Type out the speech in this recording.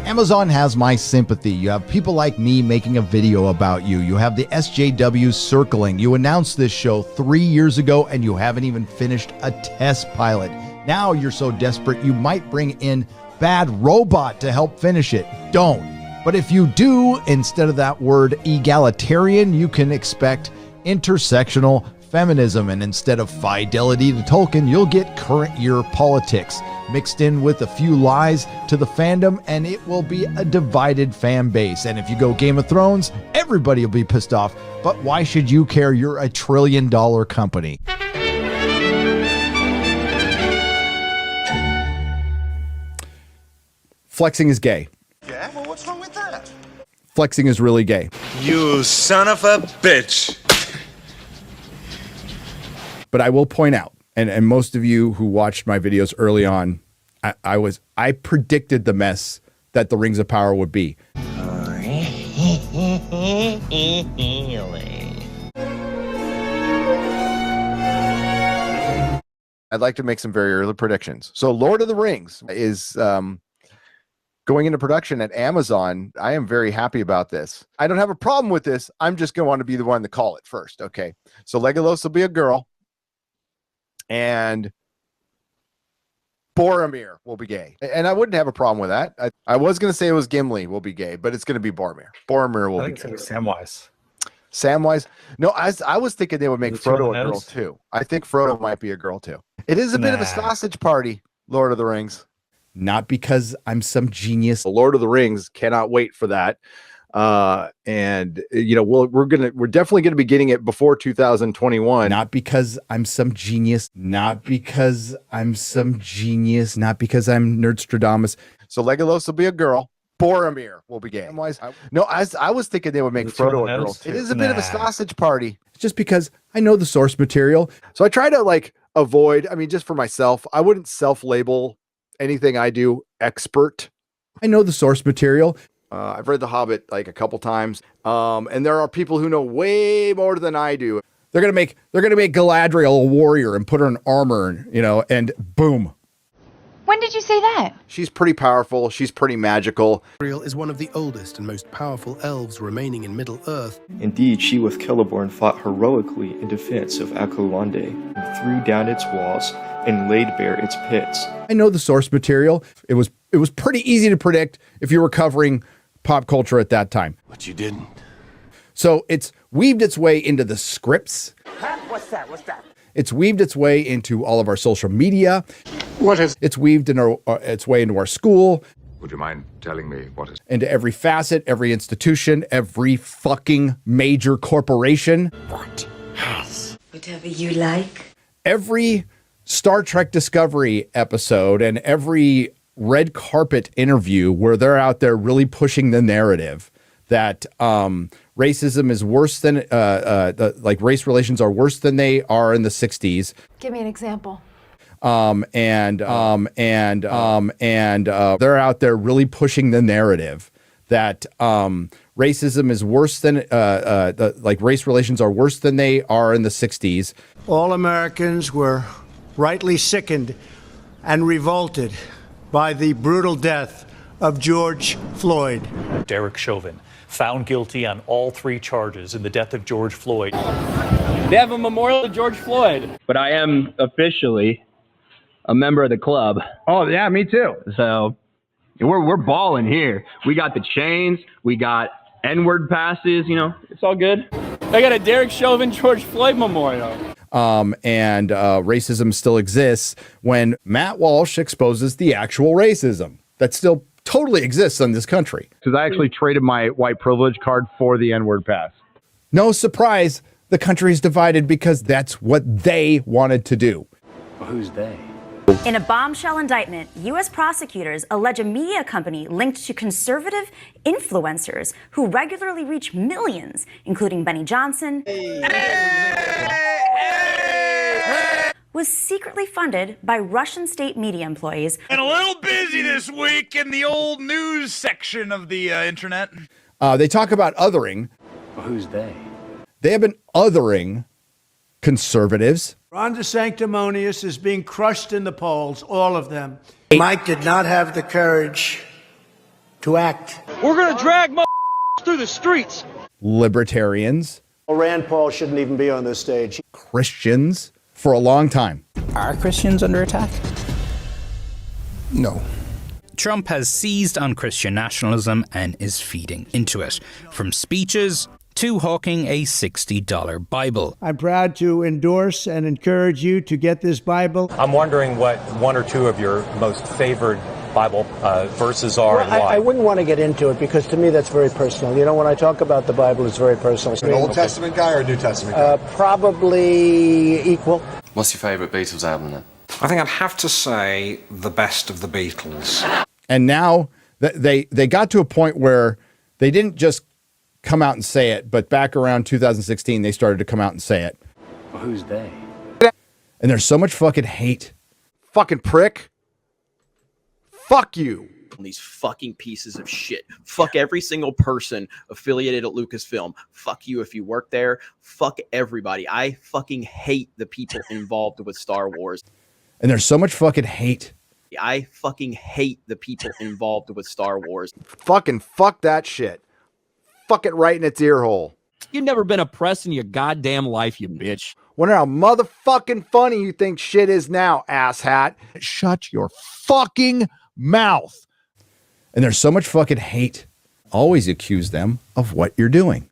Amazon has my sympathy. You have people like me making a video about you. You have the SJWs circling. You announced this show 3 years ago and you haven't even finished a test pilot. Now you're so desperate you might bring in Bad Robot to help finish it. Don't. But if you do, instead of that word egalitarian, you can expect intersectional feminism, and instead of fidelity to Tolkien, you'll get current year politics mixed in with a few lies to the fandom, and it will be a divided fan base. And if you go Game of Thrones, everybody will be pissed off. But why should you care? You're a $1 trillion company. Flexing is gay. Yeah? Well, what's wrong with that? Flexing is really gay. You son of a bitch. But I will point out, and most of you who watched my videos early on, I predicted the mess that the Rings of Power would be. I'd like to make some very early predictions. So Lord of the Rings is going into production at Amazon. I am very happy about this. I don't have a problem with this. I'm just going to want to be the one to call it first. Okay. So Legolas will be a girl. And Boromir will be gay. And I wouldn't have a problem with that. I was going to say it was Gimli will be gay, but it's going to be Boromir. Boromir will be gay. Samwise. Samwise? No, I was thinking they would make Frodo a girl too. I think Frodo might be a girl too. It is a bit of a sausage party, Lord of the Rings. Not because I'm some genius. The Lord of the Rings, cannot wait for that. And you know, we're definitely gonna be getting it before 2021. Not because I'm some genius, not because I'm Nerdstradamus. So Legolas will be a girl. Boromir will be gay. No, I was thinking they would make Frodo a girl. It is a bit of a sausage party. Just because I know the source material. So I try to like avoid, I mean, just for myself, I wouldn't self-label anything I do expert. I know the source material. I've read The Hobbit like a couple times. And there are people who know way more than I do. They're gonna make Galadriel a warrior and put her in armor, you know, and boom. When did you say that? She's pretty powerful. She's pretty magical. Galadriel is one of the oldest and most powerful elves remaining in Middle-earth. Indeed, she with Celeborn fought heroically in defense of Akalwande, and threw down its walls and laid bare its pits. I know the source material. It was pretty easy to predict if you were covering pop culture at that time. But you didn't. So it's weaved its way into the scripts. Huh? What's that? It's weaved its way into all of our social media. It's weaved in its way into our school. Would you mind telling me what is? Into every facet, every institution, every fucking major corporation. What has? Whatever you like. Every Star Trek Discovery episode and every red carpet interview where they're out there really pushing the narrative that racism is worse than like race relations are worse than they are in the 60s. Give me an example. They're out there really pushing the narrative that racism is worse than like race relations are worse than they are in the 60s. All Americans were rightly sickened and revolted by the brutal death of George Floyd. Derek Chauvin, found guilty on all 3 charges in the death of George Floyd. They have a memorial to George Floyd. But I am officially a member of the club. Oh, yeah, me too. So we're balling here. We got the chains. We got N-word passes. You know, it's all good. I got a Derek Chauvin George Floyd memorial. Racism still exists when Matt Walsh exposes the actual racism that still totally exists in this country. Because I actually traded my white privilege card for the N-word pass. No surprise, the country is divided because that's what they wanted to do. Well, who's they? In a bombshell indictment, U.S. prosecutors allege a media company linked to conservative influencers who regularly reach millions, including Benny Johnson, was secretly funded by Russian state media employees. And a little busy this week in the old news section of the internet. They talk about othering. Well, who's they? They have been othering conservatives. Ron DeSanctimonious is being crushed in the polls, all of them. Mike did not have the courage to act. We're gonna drag through the streets. Libertarians, Rand Paul shouldn't even be on this stage. Christians, for a long time. Are Christians under attack? No. Trump has seized on Christian nationalism and is feeding into it, from speeches to hawking a $60 Bible. I'm proud to endorse and encourage you to get this Bible. I'm wondering what one or two of your most favored Bible verses are and why. I wouldn't want to get into it because to me that's very personal. You know, when I talk about the Bible, it's very personal. An Old Testament guy or a New Testament guy? Probably equal. What's your favourite Beatles album then? I think I'd have to say the best of the Beatles. And now they got to a point where they didn't just come out and say it, but back around 2016, they started to come out and say it. Well, who's they? And there's so much fucking hate. Fucking prick. Fuck you. These fucking pieces of shit. Fuck every single person affiliated at Lucasfilm. Fuck you if you work there. Fuck everybody. I fucking hate the people involved with Star Wars. And there's so much fucking hate. I fucking hate the people involved with Star Wars. Fucking fuck that shit. Fuck it right in its ear hole. You've never been oppressed in your goddamn life, you bitch. Wonder how motherfucking funny you think shit is now, asshat. Shut your fucking mouth. And there's so much fucking hate. Always accuse them of what you're doing.